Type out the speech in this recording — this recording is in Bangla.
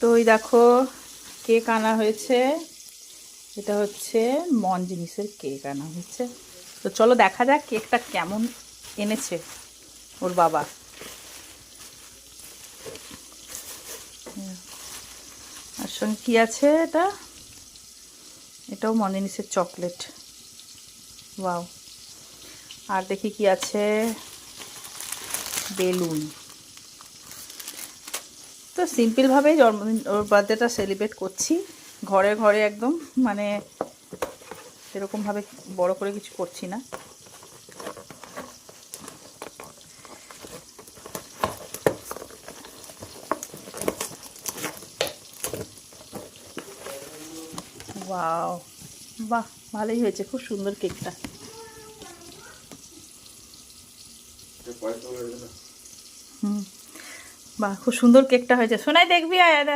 তো ওই দেখো কেক আনা হয়েছে। এটা হচ্ছে মন জিনিসের কেক আনা হয়েছে। তো চলো দেখা যাক কেকটা কেমন এনেছে ওর বাবা। আর সঙ্গে কি আছে? এটাও মন জিনিসের চকলেট। ওয়াও। আর দেখি কি আছে, বেলুন। তো সিম্পলভাবেই জন্মদিন ওর বার্থডেটা সেলিব্রেট করছি ঘরে ঘরে একদম, মানে সেরকমভাবে বড় করে কিছু করছি না। ওয়াও, বাহ ভালোই হয়েছে, খুব সুন্দর কেকটা। বাহ খুব সুন্দর কেকটা হয়েছে। সোনাই দেখবি?